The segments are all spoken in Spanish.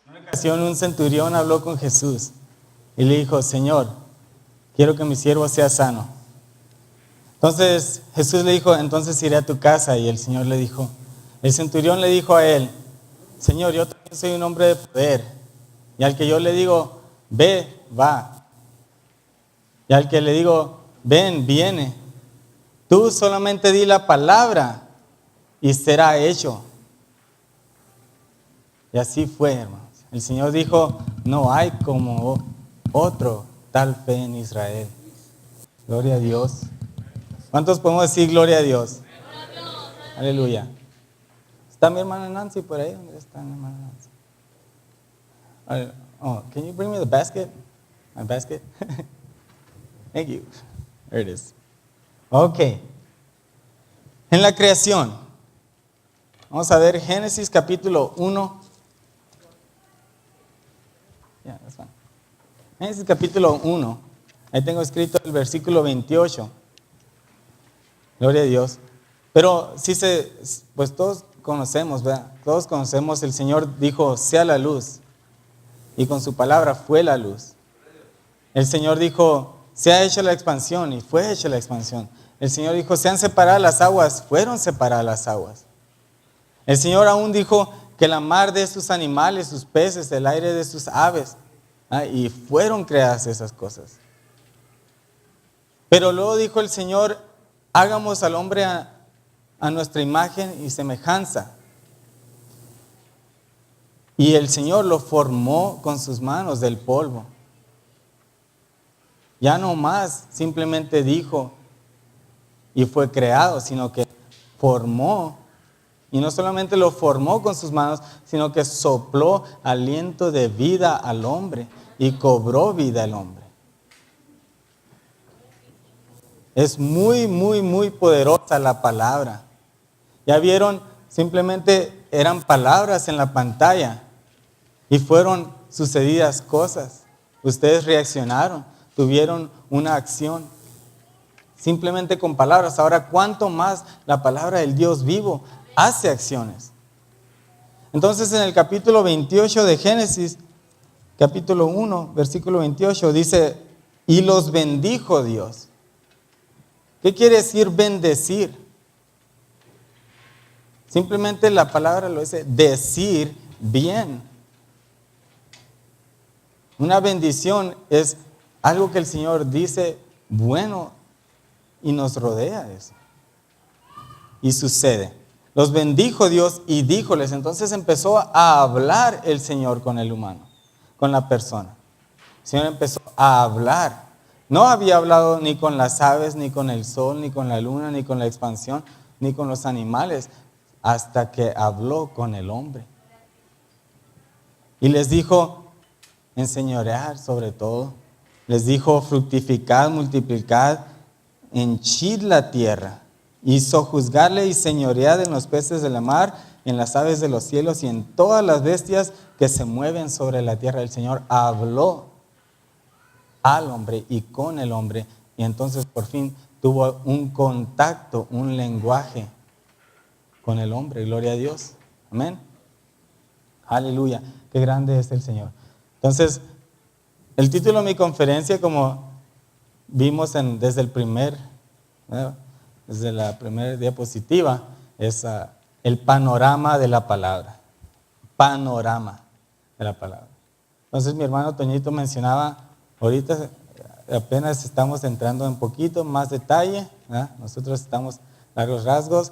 En una ocasión un centurión habló con Jesús y le dijo: Señor, quiero que mi siervo sea sano. Entonces Jesús le dijo: entonces iré a tu casa. Y el Señor le dijo, el centurión le dijo a él: Señor, yo también soy un hombre de poder, y al que yo le digo, ve, va, y al que le digo, ven, viene. Tú solamente di la palabra y será hecho. Y así fue, hermanos. El Señor dijo: no hay como otro tal fe en Israel. Gloria a Dios. ¿Cuántos podemos decir gloria a Dios? Aleluya. ¿Está mi hermana Nancy por ahí? ¿Dónde está mi hermana Nancy? Oh, can you bring me the basket? My basket? Thank you. There it is. Ok. En la creación. Vamos a ver Génesis capítulo 1. Yeah, that's fine. Génesis capítulo 1. Ahí tengo escrito el versículo 28. Gloria a Dios. Pero pues todos conocemos, ¿verdad? Todos conocemos, el Señor dijo: sea la luz. Y con su palabra fue la luz. El Señor dijo: sea hecha la expansión, y fue hecha la expansión. El Señor dijo: sean separadas las aguas, fueron separadas las aguas. El Señor aún dijo que la mar de sus animales, sus peces, el aire de sus aves, y fueron creadas esas cosas. Pero luego dijo el Señor: hagamos al hombre a nuestra imagen y semejanza. Y el Señor lo formó con sus manos del polvo. Ya no más simplemente dijo y fue creado, sino que formó. Y no solamente lo formó con sus manos, sino que sopló aliento de vida al hombre y cobró vida al hombre. Es muy, muy, muy poderosa la palabra. Ya vieron, simplemente eran palabras en la pantalla y fueron sucedidas cosas. Ustedes reaccionaron, tuvieron una acción. Simplemente con palabras. Ahora, ¿cuánto más la palabra del Dios vivo hace acciones? Entonces, en el capítulo 28 de Génesis, capítulo 1, versículo 28, dice: y los bendijo Dios. ¿Qué quiere decir bendecir? Simplemente la palabra lo dice: decir bien. Una bendición es algo que el Señor dice bueno y nos rodea eso. Y sucede. Los bendijo Dios y díjoles. Entonces empezó a hablar el Señor con el humano, con la persona. El Señor empezó a hablar. No había hablado ni con las aves, ni con el sol, ni con la luna, ni con la expansión, ni con los animales, hasta que habló con el hombre. Y les dijo: enseñorear sobre todo. Les dijo: fructificad, multiplicad, henchid la tierra. Y sojuzgarle y señoread en los peces de la mar, en las aves de los cielos y en todas las bestias que se mueven sobre la tierra. El Señor habló al hombre y con el hombre, y entonces por fin tuvo un contacto, un lenguaje con el hombre. Gloria a Dios. Amén. Aleluya. Qué grande es el Señor. Entonces, el título de mi conferencia, como vimos desde la primera diapositiva, es el panorama de la palabra. Panorama de la palabra. Entonces, mi hermano Toñito mencionaba, ahorita apenas estamos entrando en poquito más detalle, ¿verdad? Nosotros estamos largos rasgos.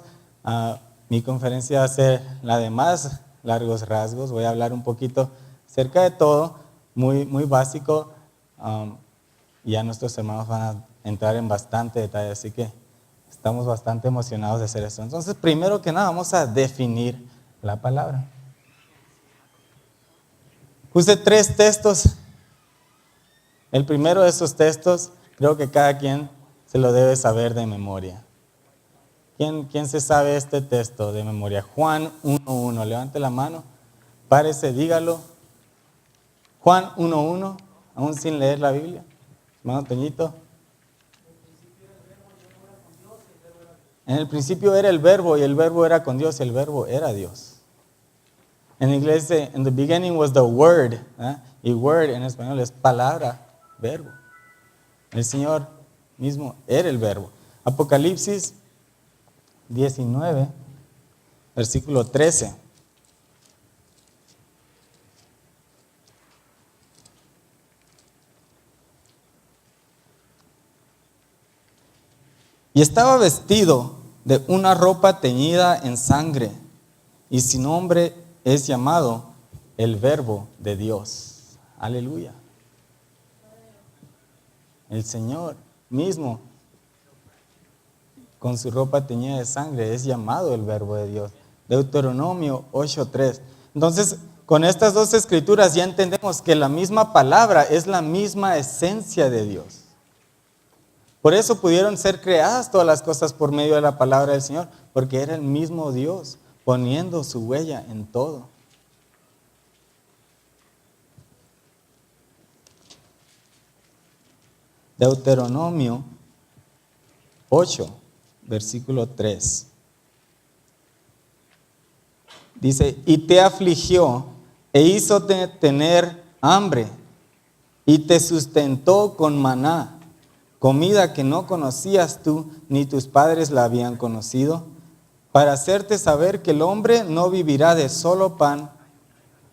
Mi conferencia va a ser la de más largos rasgos. Voy a hablar un poquito acerca de todo, muy, muy básico. Ya nuestros hermanos van a entrar en bastante detalle, así que estamos bastante emocionados de hacer esto. Entonces, primero que nada, vamos a definir la palabra. Puse 3 textos. El primero de esos textos, creo que cada quien se lo debe saber de memoria. ¿Quién se sabe este texto de memoria? Juan 1:1. Levante la mano. Párese, dígalo. Juan 1:1, aún sin leer la Biblia. Hermano Toñito. En el principio era el verbo y el verbo era con Dios y el verbo era Dios. En inglés dice, in the beginning was the word. Y word en español es palabra, verbo. El Señor mismo era el verbo. Apocalipsis 19, versículo 13. Y estaba vestido de una ropa teñida en sangre, y su nombre es llamado el Verbo de Dios. Aleluya. El Señor mismo, con su ropa teñida de sangre, es llamado el Verbo de Dios. Deuteronomio 8:3. Entonces, con estas dos escrituras ya entendemos que la misma palabra es la misma esencia de Dios. Por eso pudieron ser creadas todas las cosas por medio de la palabra del Señor, porque era el mismo Dios poniendo su huella en todo. Deuteronomio 8, versículo 3. Dice, y te afligió e hizo tener hambre y te sustentó con maná, comida que no conocías tú ni tus padres la habían conocido, para hacerte saber que el hombre no vivirá de solo pan,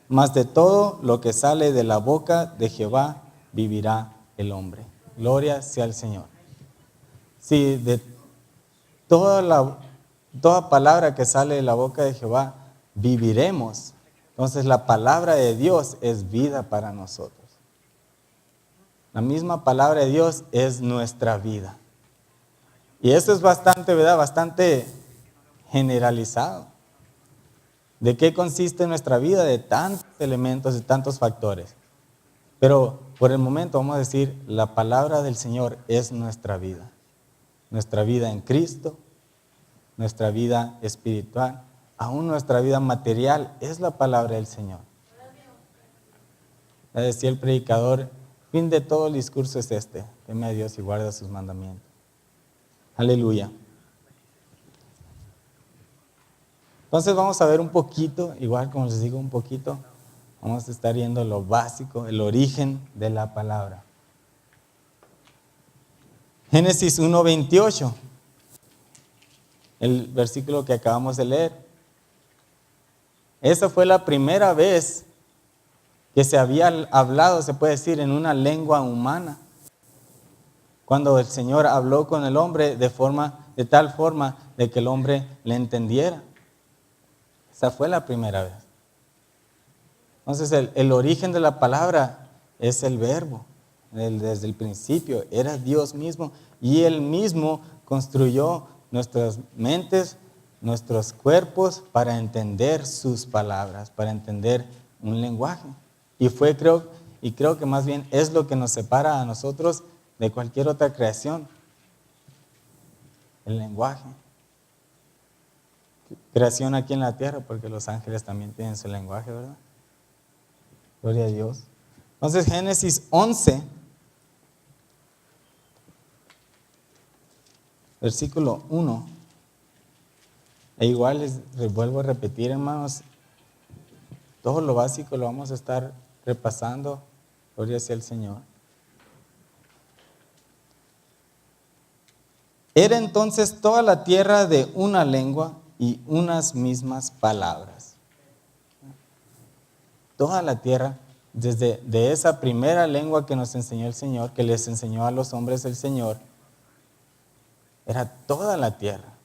mas de todo lo que sale de la boca de Jehová vivirá el hombre. Gloria sea al Señor. Si de toda palabra que sale de la boca de Jehová viviremos, entonces la palabra de Dios es vida para nosotros. La misma palabra de Dios es nuestra vida. Y eso es bastante, ¿verdad? Bastante generalizado. ¿De qué consiste nuestra vida? De tantos elementos, de tantos factores. Pero por el momento vamos a decir, la palabra del Señor es nuestra vida. Nuestra vida en Cristo, nuestra vida espiritual, aún nuestra vida material es la palabra del Señor. Ya decía el predicador, fin de todo el discurso es este, teme a Dios y guarda sus mandamientos. Aleluya. Entonces vamos a ver un poquito, igual como les digo un poquito, vamos a estar viendo lo básico, el origen de la palabra. Génesis 1:28, el versículo que acabamos de leer. Esa fue la primera vez que se había hablado, se puede decir, en una lengua humana. Cuando el Señor habló con el hombre de tal forma de que el hombre le entendiera. Esa fue la primera vez. Entonces el origen de la palabra es el verbo. Desde el principio era Dios mismo y Él mismo construyó nuestras mentes, nuestros cuerpos para entender sus palabras, para entender un lenguaje. Y creo que más bien es lo que nos separa a nosotros de cualquier otra creación. El lenguaje. Creación aquí en la tierra, porque los ángeles también tienen su lenguaje, ¿verdad? Gloria a Dios. Entonces Génesis 11, versículo 1. E igual les vuelvo a repetir, hermanos, todo lo básico lo vamos a estar repasando. Gloria sea al Señor. Era entonces toda la tierra de una lengua y unas mismas palabras. Toda la tierra, desde esa primera lengua que nos enseñó el Señor, que les enseñó a los hombres el Señor, era toda la tierra.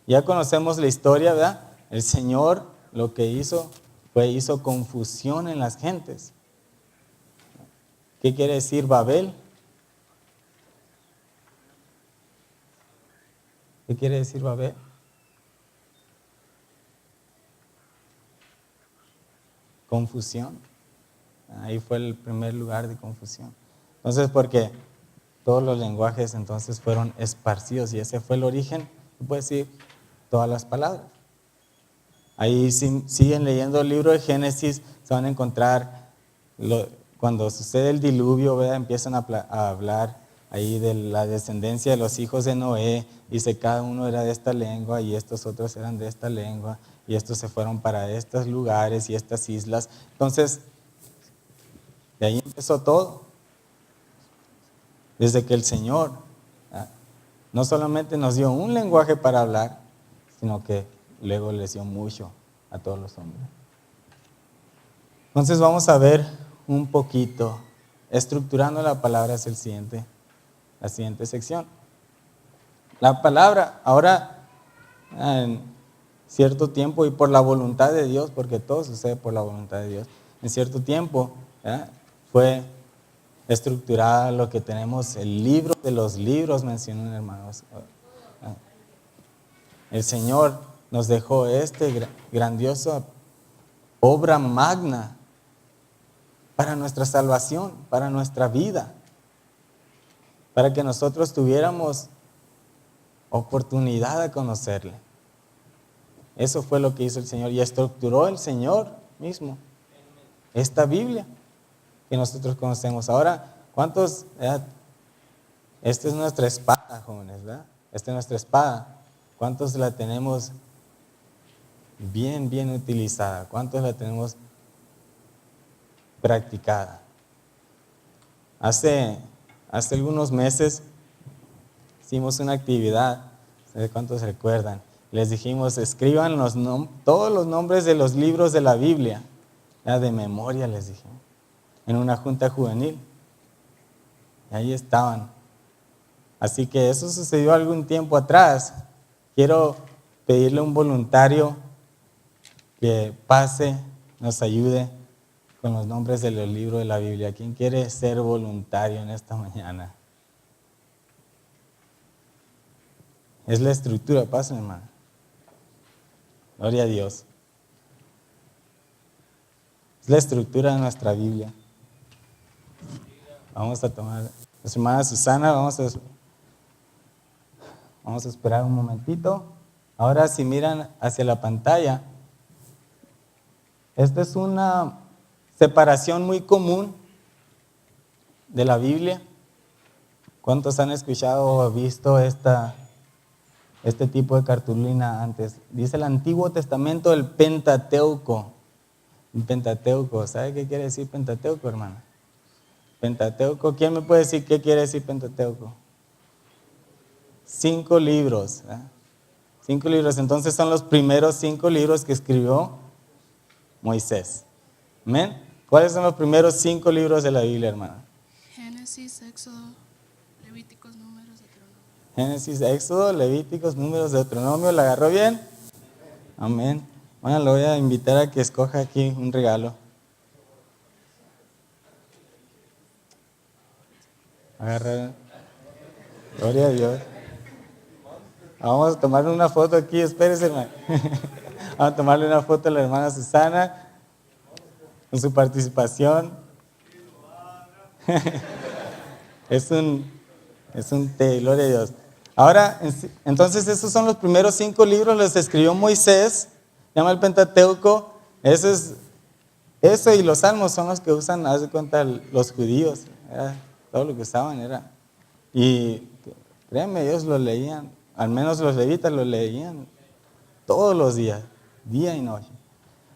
Ya conocemos la historia, ¿verdad? El Señor lo que hizo confusión en las gentes. ¿Qué quiere decir Babel? ¿Qué quiere decir Babel? Confusión. Ahí fue el primer lugar de confusión. Entonces, porque todos los lenguajes entonces fueron esparcidos y ese fue el origen, se puede decir, todas las palabras. Ahí siguen leyendo el libro de Génesis, se van a encontrar, cuando sucede el diluvio, ¿verdad? Empiezan a hablar ahí de la descendencia de los hijos de Noé, dice cada uno era de esta lengua y estos otros eran de esta lengua y estos se fueron para estos lugares y estas islas. Entonces, de ahí empezó todo. Desde que el Señor no solamente nos dio un lenguaje para hablar, sino que luego les dio mucho a todos los hombres. Entonces vamos a ver un poquito, estructurando la palabra es la siguiente sección. La palabra ahora en cierto tiempo y por la voluntad de Dios, porque todo sucede por la voluntad de Dios, en cierto tiempo fue estructurada lo que tenemos, el libro de los libros, mencionan hermanos. El Señor nos dejó grandiosa obra magna para nuestra salvación, para nuestra vida, para que nosotros tuviéramos oportunidad de conocerle. Eso fue lo que hizo el Señor y estructuró el Señor mismo esta Biblia que nosotros conocemos. Ahora, ¿cuántos? Esta es nuestra espada, jóvenes, ¿verdad? Esta es nuestra espada. ¿Cuántos la tenemos bien utilizada? ¿Cuántos la tenemos practicada? Hace algunos meses hicimos una actividad, no sé cuántos recuerdan. Les dijimos, escriban todos los nombres de los libros de la Biblia. De memoria les dijimos, en una junta juvenil. Y ahí estaban. Así que eso sucedió algún tiempo atrás. Quiero pedirle a un voluntario que pase, nos ayude con los nombres de los libros de la Biblia. ¿Quién quiere ser voluntario en esta mañana? Es la estructura, pasen, hermano. Gloria a Dios. Es la estructura de nuestra Biblia. Vamos a tomar, nuestra hermana Susana, vamos a esperar un momentito. Ahora si miran hacia la pantalla, esta es una separación muy común de la Biblia. ¿Cuántos han escuchado o visto este tipo de cartulina antes? Dice el Antiguo Testamento, el Pentateuco. El Pentateuco, ¿sabe qué quiere decir Pentateuco, hermano? Pentateuco, ¿quién me puede decir qué quiere decir Pentateuco? 5 libros. 5 libros, entonces son los primeros 5 libros que escribió Moisés. ¿Amén? ¿Cuáles son los primeros 5 libros de la Biblia, hermano? Génesis, Éxodo, Levíticos, Números, Deuteronomio. Génesis, Éxodo, Levíticos, Números, Deuteronomio. ¿La agarró bien? Amén. Bueno, lo voy a invitar a que escoja aquí un regalo. Agarra. Gloria a Dios. Vamos a tomarle una foto aquí, espérese, hermano. Vamos a tomarle una foto a la hermana Susana con su participación. Es un té, gloria a Dios. Ahora, entonces esos son los primeros 5 libros, los escribió Moisés, llama el Pentateuco. Eso y los salmos son los que usan, haz de cuenta, los judíos. Todo lo que usaban era. Y créanme, ellos lo leían, al menos los levitas lo leían todos los días, día y noche.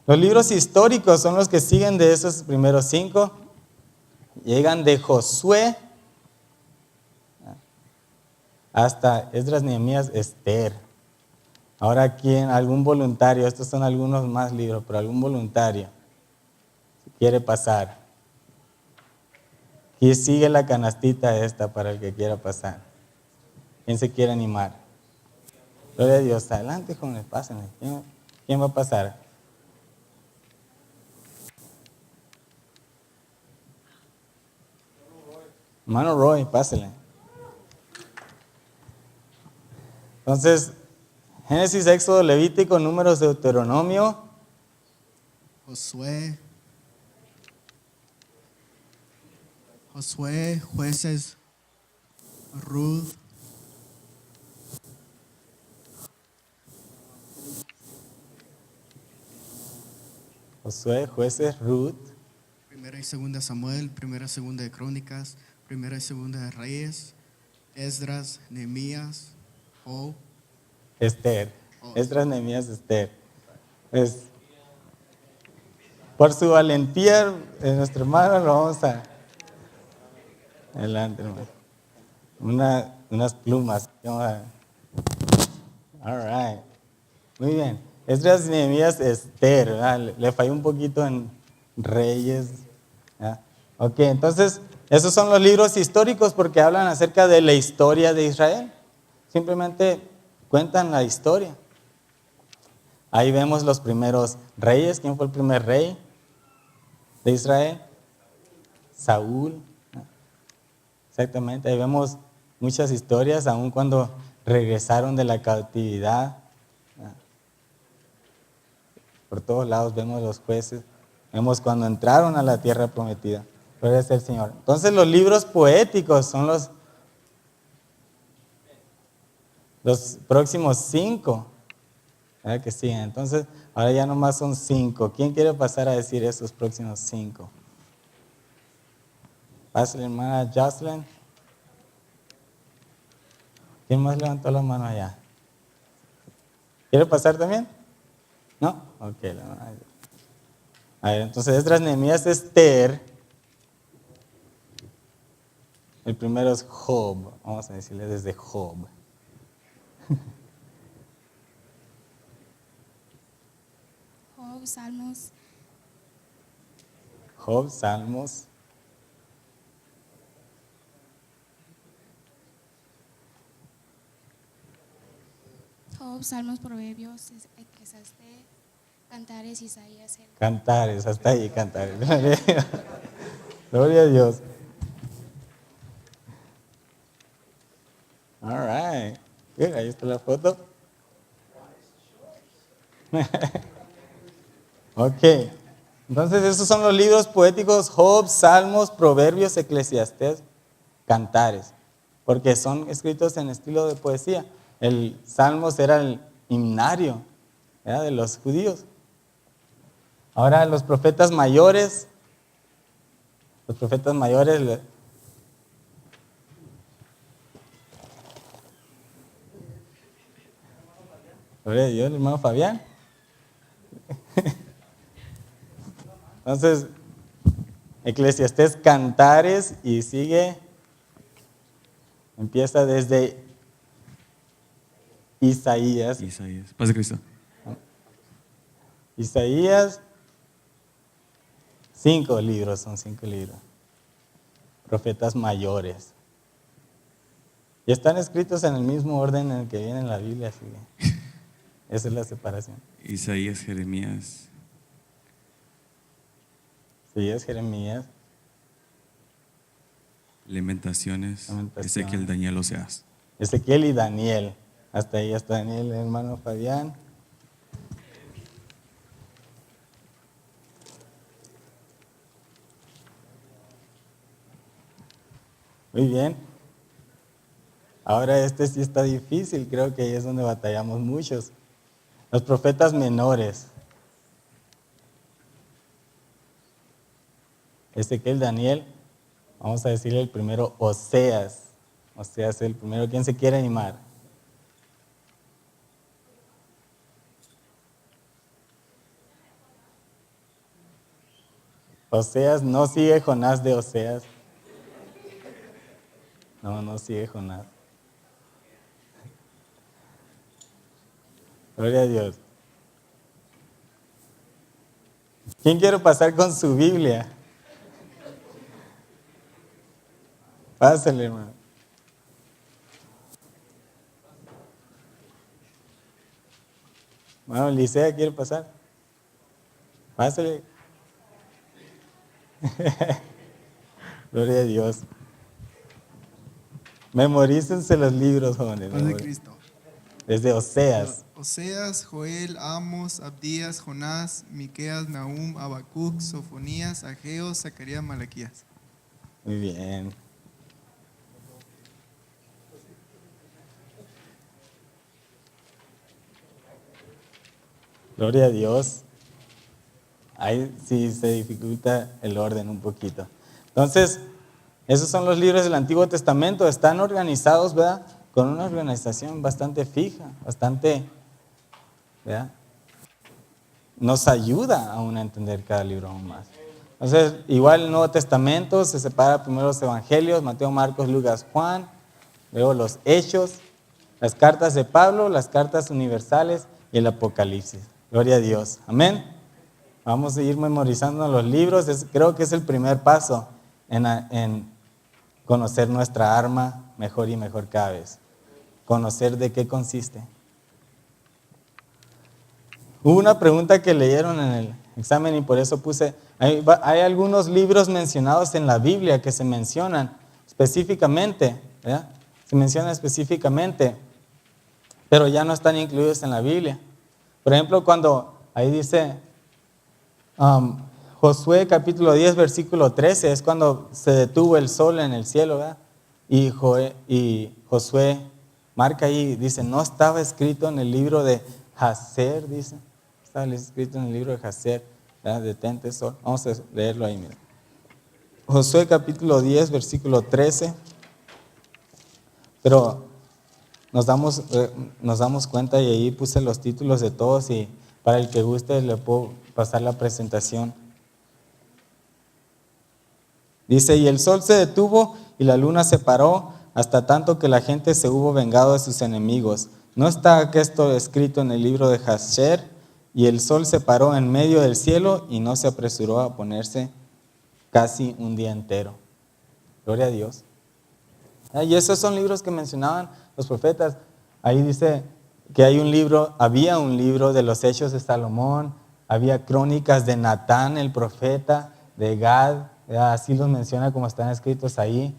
Los libros históricos son los que siguen de esos primeros 5. Llegan de Josué hasta Esdras, Nehemías, Esther. Ahora aquí algún voluntario, estos son algunos más libros, pero algún voluntario, si quiere pasar. Y sigue la canastita esta para el que quiera pasar. ¿Quién se quiere animar? Gloria a Dios. Adelante, jóvenes, pásenle. ¿Quién va a pasar? Hermano Roy, pásele. Entonces, Génesis, Éxodo, Levítico, Números, Deuteronomio. Josué, Jueces, Ruth, Josué, Jueces, Ruth. Primera y Segunda de Samuel, Primera y Segunda de Crónicas, Primera y Segunda de Reyes, Esdras, Nehemías, Job. Esther. Oh. Esdras, Nehemías, Esther. Por su valentía, nuestro hermano lo vamos a... Adelante, hermano. Unas plumas. All right. Muy bien. Esdras, Nehemías, Esther. ¿Verdad? Le falló un poquito en Reyes. ¿Verdad? Ok, entonces, esos son los libros históricos porque hablan acerca de la historia de Israel. Simplemente cuentan la historia. Ahí vemos los primeros reyes. ¿Quién fue el primer rey de Israel? Saúl. Exactamente, ahí vemos muchas historias, aun cuando regresaron de la cautividad. Por todos lados vemos los jueces, vemos cuando entraron a la tierra prometida. Gloria sea el Señor. Entonces los libros poéticos son los próximos 5. ¿Verdad que sí? Entonces, ahora ya nomás son 5. ¿Quién quiere pasar a decir esos próximos 5? Pásale, hermana Jocelyn. ¿Quién más levantó la mano allá? ¿Quiere pasar también? ¿No? Ok. A ver, entonces Esdras, Nehemías, Esther. El primero es Job. Vamos a decirle desde Job. Job, Salmos, Job, Salmos. Job, Salmos, Proverbios, Eclesiastés, Cantares, Isaías. Cantares, hasta ahí, Cantares. Gloria a Dios. All right. Good, ahí está la foto. Ok. Entonces, esos son los libros poéticos: Job, Salmos, Proverbios, Eclesiastés, Cantares. Porque son escritos en estilo de poesía. El Salmos era el himnario, ¿verdad?, de los judíos. Ahora, los profetas mayores. Gloria a Dios, el hermano Fabián. Entonces, Eclesiastés, Cantares, y sigue, empieza desde Isaías. Paz de Cristo. Isaías, 5 libros, son 5 libros. Profetas mayores. Y están escritos en el mismo orden en el que viene en la Biblia, así que esa es la separación. Isaías, Jeremías. Isaías, Jeremías, Lamentaciones, Lamentaciones. Ezequiel, Daniel, Oseas. Ezequiel y Daniel. Hasta ahí está Daniel, hermano Fabián. Muy bien. Ahora este sí está difícil, creo que ahí es donde batallamos muchos. Los profetas menores. Ezequiel, Daniel, vamos a decirle el primero, Oseas. Oseas es el primero. ¿Quién se quiere animar? Oseas no sigue Jonás de Oseas. No sigue Jonás. Gloria a Dios. ¿Quién quiere pasar con su Biblia? Pásale, hermano. Bueno, Licea quiere pasar. Pásale. Gloria a Dios. Memorícense los libros, jóvenes. Paz de Cristo. Desde Oseas. Oseas, Joel, Amos, Abdías, Jonás, Miqueas, Nahum, Habacuc, Sofonías, Ageo, Zacarías, Malaquías. Muy bien. Gloria a Dios. Ahí sí se dificulta el orden un poquito. Entonces, Esos son los libros del Antiguo Testamento, están organizados, ¿verdad? Con una organización bastante fija, bastante, ¿verdad? Nos ayuda aún a entender cada libro aún más. Entonces, igual el Nuevo Testamento se separa primero los Evangelios, Mateo, Marcos, Lucas, Juan, luego los Hechos, las cartas de Pablo, las cartas universales y el Apocalipsis. Gloria a Dios. Amén. Vamos a ir memorizando los libros. Creo que es el primer paso en conocer nuestra arma mejor y mejor cada vez. Conocer de qué consiste. Hubo una pregunta que leyeron en el examen y por eso puse, hay algunos libros mencionados en la Biblia que se mencionan específicamente, ¿verdad? Se mencionan específicamente, pero ya no están incluidos en la Biblia. Por ejemplo, cuando ahí dice Josué capítulo 10 versículo 13, es cuando se detuvo el sol en el cielo, ¿verdad? Y Josué marca ahí, dice, no estaba escrito en el libro de Jaser, dice. Estaba escrito en el libro de Jaser, ¿verdad? Detente sol. Vamos a leerlo ahí, mira. Josué capítulo 10 versículo 13. Pero nos damos cuenta y ahí puse los títulos de todos y para el que guste le puedo pasar la presentación. Dice, y el sol se detuvo y la luna se paró hasta tanto que la gente se hubo vengado de sus enemigos. ¿No está esto escrito en el libro de Jasher? Y el sol se paró en medio del cielo y no se apresuró a ponerse casi un día entero. Gloria a Dios. Y esos son libros que mencionaban los profetas. Ahí dice que había un libro de los Hechos de Salomón, había crónicas de Natán el profeta, de Gad, así los menciona como están escritos ahí.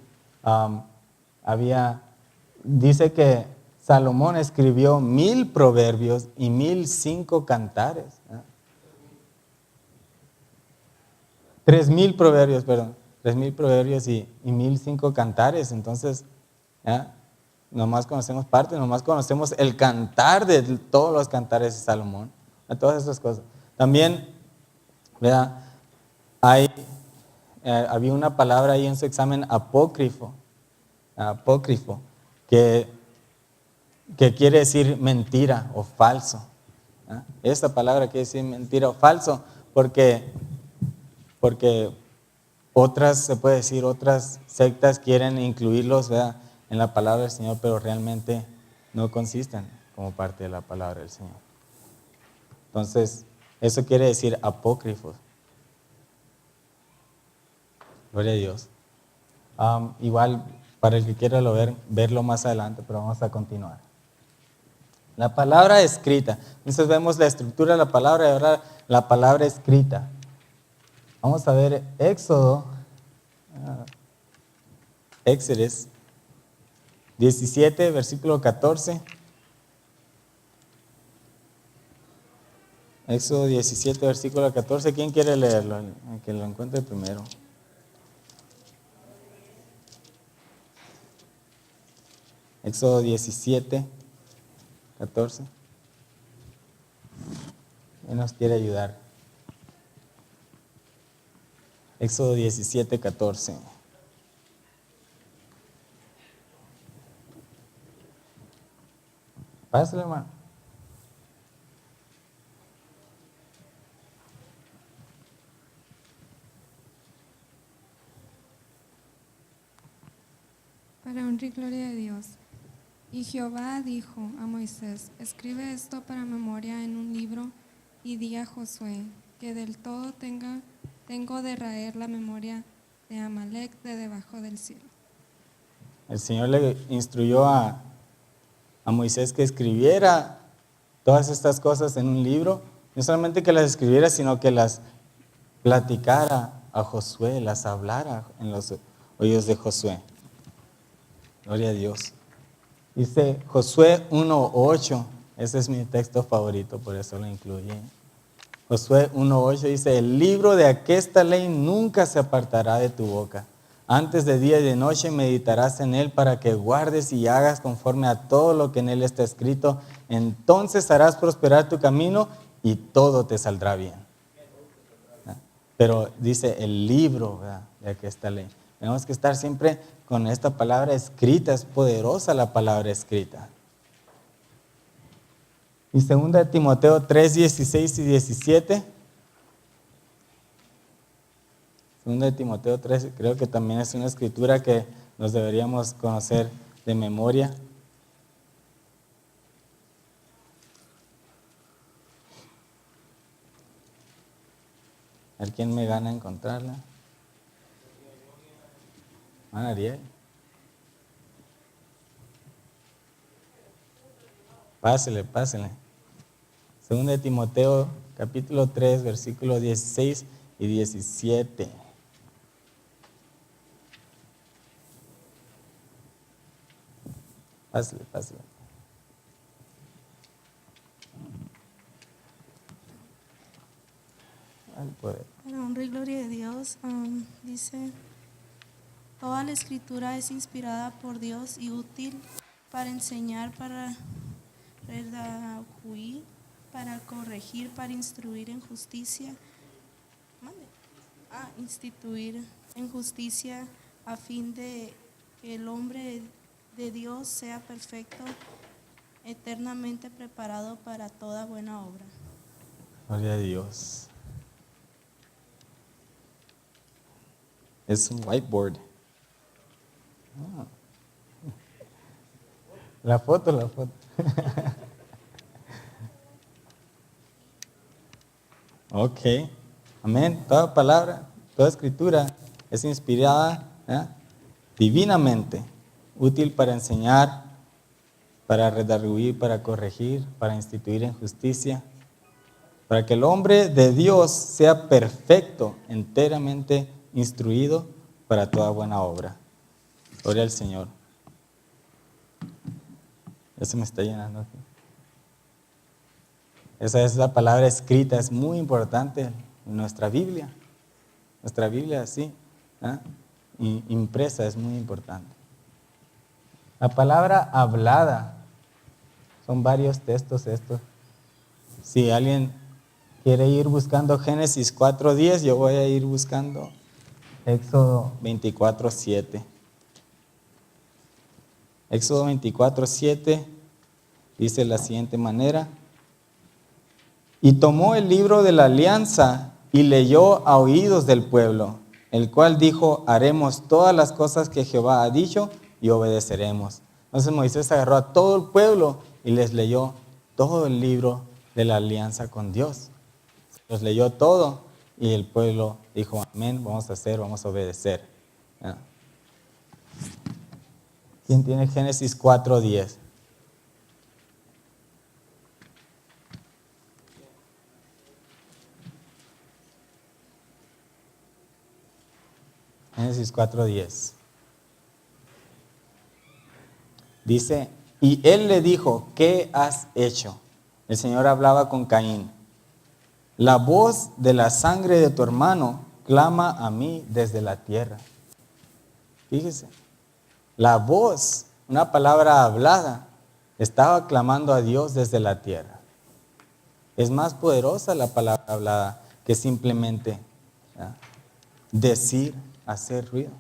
Dice que Salomón escribió 1000 proverbios y 1005 cantares. 3000 proverbios, perdón. 3000 proverbios y 1005 cantares. Entonces, nomás conocemos parte, nomás conocemos el cantar de todos los cantares de Salomón, de todas esas cosas. También, ¿verdad? Había una palabra ahí en su examen, apócrifo, que quiere decir mentira o falso. Esta palabra quiere decir mentira o falso, porque se puede decir, otras sectas quieren incluirlos, ¿verdad?, en la palabra del Señor, pero realmente no consisten como parte de la palabra del Señor. Entonces, eso quiere decir apócrifos. Gloria a Dios. Igual, para el que quiera verlo más adelante, pero vamos a continuar. La palabra escrita. Entonces vemos la estructura de la palabra y ahora la palabra escrita. Vamos a ver Éxodo 17, versículo 14. Éxodo 17, versículo 14. ¿Quién quiere leerlo? El que lo encuentre primero. Éxodo 17, 14. ¿Quién nos quiere ayudar? Éxodo 17, 14. Pásale, hermano. Para honra y gloria de Dios. Y Jehová dijo a Moisés, escribe esto para memoria en un libro y di a Josué, que del todo tengo de raer la memoria de Amalek de debajo del cielo. El Señor le instruyó a Moisés que escribiera todas estas cosas en un libro, no solamente que las escribiera, sino que las platicara a Josué, las hablara en los oídos de Josué. Gloria a Dios. Dice Josué 1:8, ese es mi texto favorito, por eso lo incluí. Josué 1:8 dice, el libro de aquesta ley nunca se apartará de tu boca. Antes de día y de noche meditarás en él para que guardes y hagas conforme a todo lo que en él está escrito. Entonces harás prosperar tu camino y todo te saldrá bien. Pero dice el libro, ¿verdad?, de aquesta ley. Tenemos que estar siempre con esta palabra escrita, es poderosa la palabra escrita. Y 2 Timoteo 3, 16 y 17. 2 Timoteo 3, creo que también es una escritura que nos deberíamos conocer de memoria. A ver quién me gana encontrarla. Ariel. Pásele. 2 Timoteo capítulo 3, versículos 16 y 17. Pásele. Al poder. Para honra y gloria de Dios, dice, toda la escritura es inspirada por Dios y útil para enseñar, para redarguir, para corregir, para instruir en justicia, instituir en justicia, a fin de que el hombre de Dios sea perfecto, eternamente preparado para toda buena obra. Gloria a Dios. Es un whiteboard. Ah. La foto. Ok. Amén. Toda palabra, toda escritura es inspirada divinamente, útil para enseñar, para redarguir, para corregir, para instituir en justicia, para que el hombre de Dios sea perfecto, enteramente instruido para toda buena obra. Gloria al Señor. Ya se me está llenando aquí. Esa es la palabra escrita, es muy importante en nuestra Biblia. Nuestra Biblia, sí, impresa, es muy importante. La palabra hablada, son varios textos estos. Si alguien quiere ir buscando Génesis 4:10, yo voy a ir buscando Éxodo 24:7. Éxodo 24:7 dice de la siguiente manera: y tomó el libro de la alianza y leyó a oídos del pueblo, el cual dijo: haremos todas las cosas que Jehová ha dicho y obedeceremos. Entonces Moisés agarró a todo el pueblo y les leyó todo el libro de la alianza con Dios. Los leyó todo y el pueblo dijo: amén, vamos a obedecer. ¿Quién tiene Génesis 4:10? Génesis 4:10. Dice: y él le dijo: ¿qué has hecho? El Señor hablaba con Caín. La voz de la sangre de tu hermano clama a mí desde la tierra. Fíjese, la voz, una palabra hablada, estaba clamando a Dios desde la tierra. Es más poderosa la palabra hablada que simplemente decir, hacer ruido.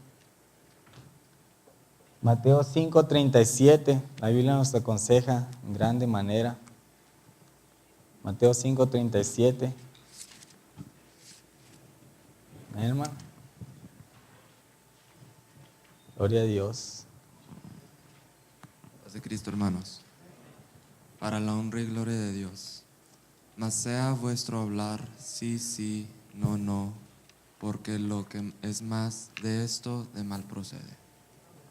Mateo 5:37, la Biblia nos aconseja en grande manera. Mateo 5:37. Amén, hermano. Gloria a Dios. Paz de Cristo, hermanos. Para la honra y gloria de Dios. Mas sea vuestro hablar sí, sí, no, no, porque lo que es más de esto de mal procede.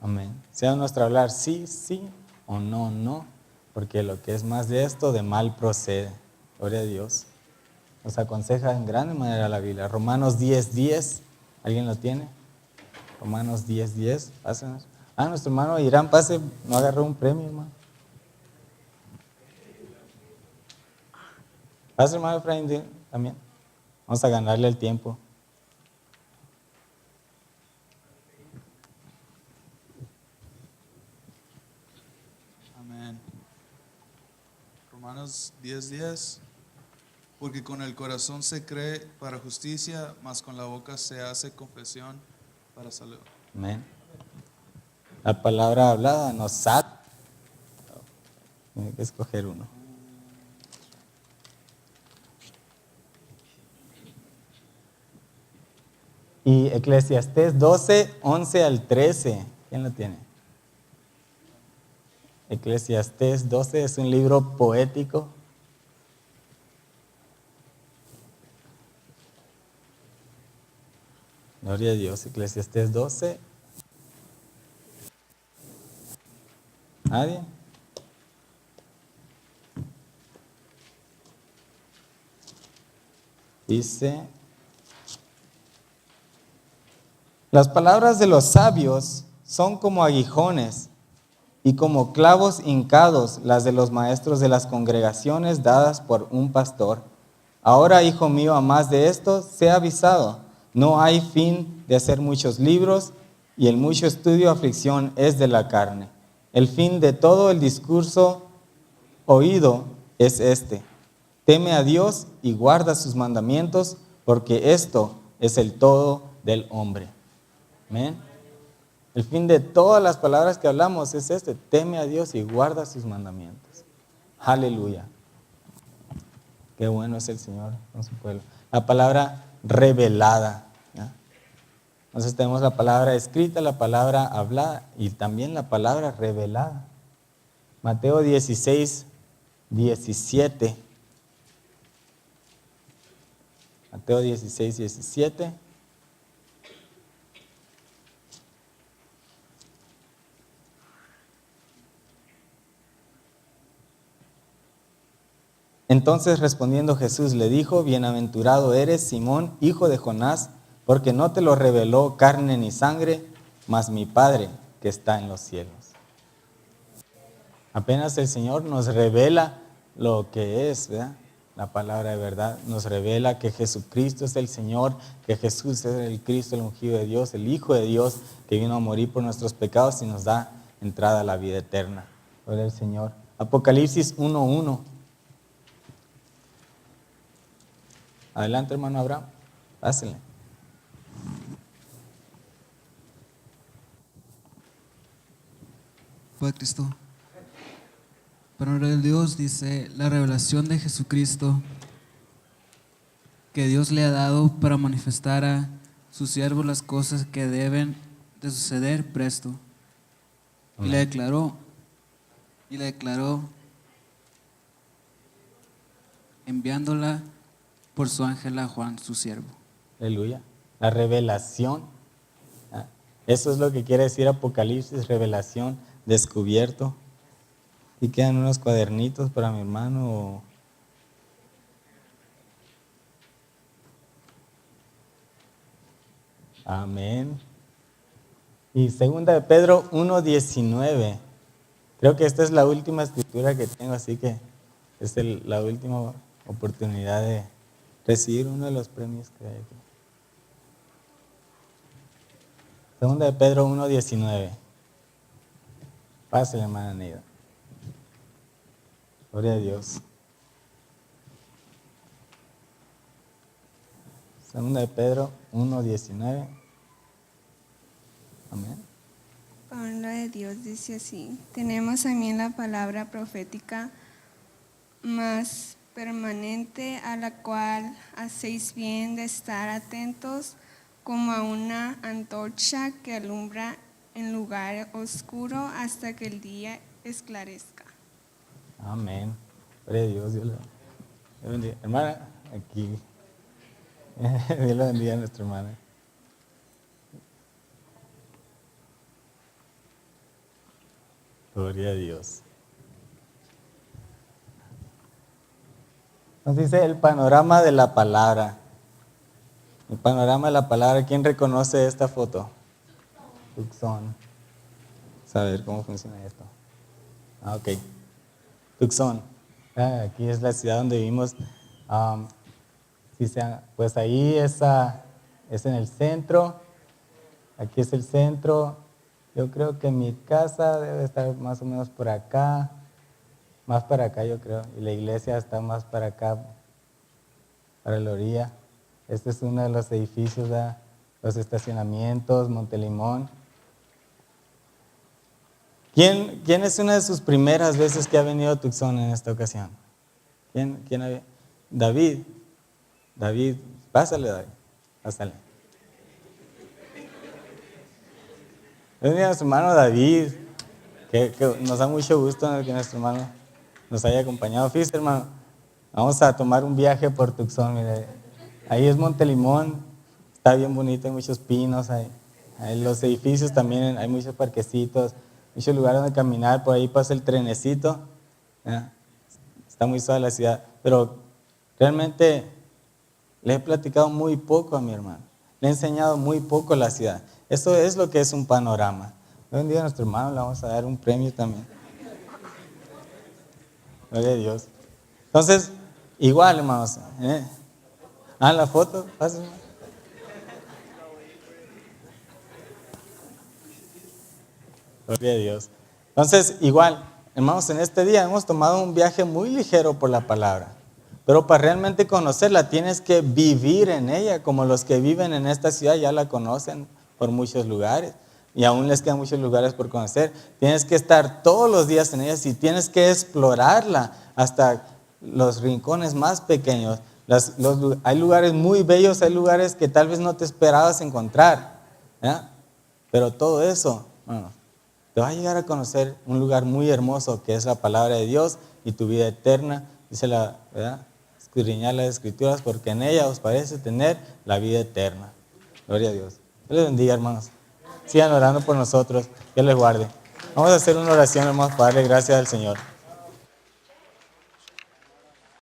Amén. Sea nuestro hablar sí, sí o no, no, porque lo que es más de esto de mal procede. Gloria a Dios. Nos aconseja en grande manera la Biblia. Romanos 10:10. ¿Alguien lo tiene? Romanos 10:10. Pásenos. Nuestro hermano Irán, pase, no agarró un premio, hermano. Pase, hermano Efraín, también. Vamos a ganarle el tiempo. Amén. Romanos 10:10. Porque con el corazón se cree para justicia, mas con la boca se hace confesión para Amén. La palabra hablada nos saca. Tiene que escoger uno. Y Eclesiastés 12, 11 al 13. ¿Quién lo tiene? Eclesiastés 12 es un libro poético. Gloria a Dios. Eclesiastés 12. ¿Nadie? Dice: las palabras de los sabios son como aguijones y como clavos hincados las de los maestros de las congregaciones dadas por un pastor. Ahora, hijo mío, a más de esto, sea avisado. No hay fin de hacer muchos libros, y el mucho estudio aflicción es de la carne. El fin de todo el discurso oído es este: teme a Dios y guarda sus mandamientos, porque esto es el todo del hombre. Amén. El fin de todas las palabras que hablamos es este: teme a Dios y guarda sus mandamientos. Aleluya. Qué bueno es el Señor con su pueblo. La palabra revelada, ¿ya? Entonces tenemos la palabra escrita, la palabra hablada y también la palabra revelada. Mateo 16, 17. Mateo 16, 17. Entonces respondiendo Jesús le dijo: bienaventurado eres, Simón, hijo de Jonás, porque no te lo reveló carne ni sangre, mas mi Padre que está en los cielos. Apenas el Señor nos revela lo que es, ¿verdad? La palabra de verdad nos revela que Jesucristo es el Señor, que Jesús es el Cristo, el ungido de Dios, el Hijo de Dios, que vino a morir por nuestros pecados y nos da entrada a la vida eterna. Gloria al Señor. Apocalipsis 1:1. Adelante, hermano Abraham. Pásenle. Padre Cristo. Palabra de Dios dice: la revelación de Jesucristo que Dios le ha dado para manifestar a sus siervos las cosas que deben de suceder presto. Y le declaró enviándola por su ángel a Juan, su siervo. Aleluya. La revelación. Eso es lo que quiere decir Apocalipsis, revelación, descubierto. Y quedan unos cuadernitos para mi hermano. Amén. Y segunda de Pedro 1:19. Creo que esta es la última escritura que tengo, así que es la última oportunidad de recibir uno de los premios que hay aquí. Segunda de Pedro 1:19. Pásale, hermana Neida. Gloria a Dios. Segunda de Pedro 1:19. Amén. Palabra de Dios dice así: tenemos también la palabra profética más permanente, a la cual hacéis bien de estar atentos como a una antorcha que alumbra en lugar oscuro hasta que el día esclarezca. Amén. Gloria a Dios. Dios le bendiga. Hermana, aquí. Dios le bendiga a nuestra hermana. Gloria a Dios. Nos dice el panorama de la palabra. El panorama de la palabra. ¿Quién reconoce esta foto? Tucson. Saber cómo funciona esto. Ok. Tucson. Aquí es la ciudad donde vivimos. Pues ahí es en el centro. Aquí es el centro. Yo creo que mi casa debe estar más o menos por acá. Más para acá, yo creo. Y la iglesia está más para acá, para la orilla. Este es uno de los edificios, los estacionamientos, Montelimón. ¿Quién es una de sus primeras veces que ha venido a Tucson en esta ocasión? ¿Quién había? David. David, pásale, David. Pásale. Es nuestro hermano David, que nos da mucho gusto que nuestro hermano nos haya acompañado. Fíjese, hermano, vamos a tomar un viaje por Tucson. Mire. Ahí es Montelimón, está bien bonito, hay muchos pinos, hay los edificios también, hay muchos parquecitos, muchos lugares donde caminar, por ahí pasa el trenecito. ¿Ya? Está muy suave la ciudad, pero realmente le he platicado muy poco a mi hermano, le he enseñado muy poco la ciudad. Eso es lo que es un panorama. Hoy en día a nuestro hermano le vamos a dar un premio también. Gloria a Dios. Entonces, igual, hermanos. La foto, pásenme. Gloria a Dios. Entonces, igual, hermanos, en este día hemos tomado un viaje muy ligero por la palabra. Pero para realmente conocerla tienes que vivir en ella, como los que viven en esta ciudad ya la conocen por muchos lugares. Y aún les quedan muchos lugares por conocer. Tienes que estar todos los días en ella y tienes que explorarla hasta los rincones más pequeños. Hay lugares muy bellos, hay lugares que tal vez no te esperabas encontrar. ¿Ya? Pero todo eso, bueno, te va a llegar a conocer un lugar muy hermoso que es la palabra de Dios y tu vida eterna. Dice la, ¿verdad? Escudriñar las Escrituras porque en ella os parece tener la vida eterna. Gloria a Dios. Dios les bendiga, hermanos. Sigan orando por nosotros. Dios les guarde. Vamos a hacer una oración, hermanos, para darle gracias al Señor.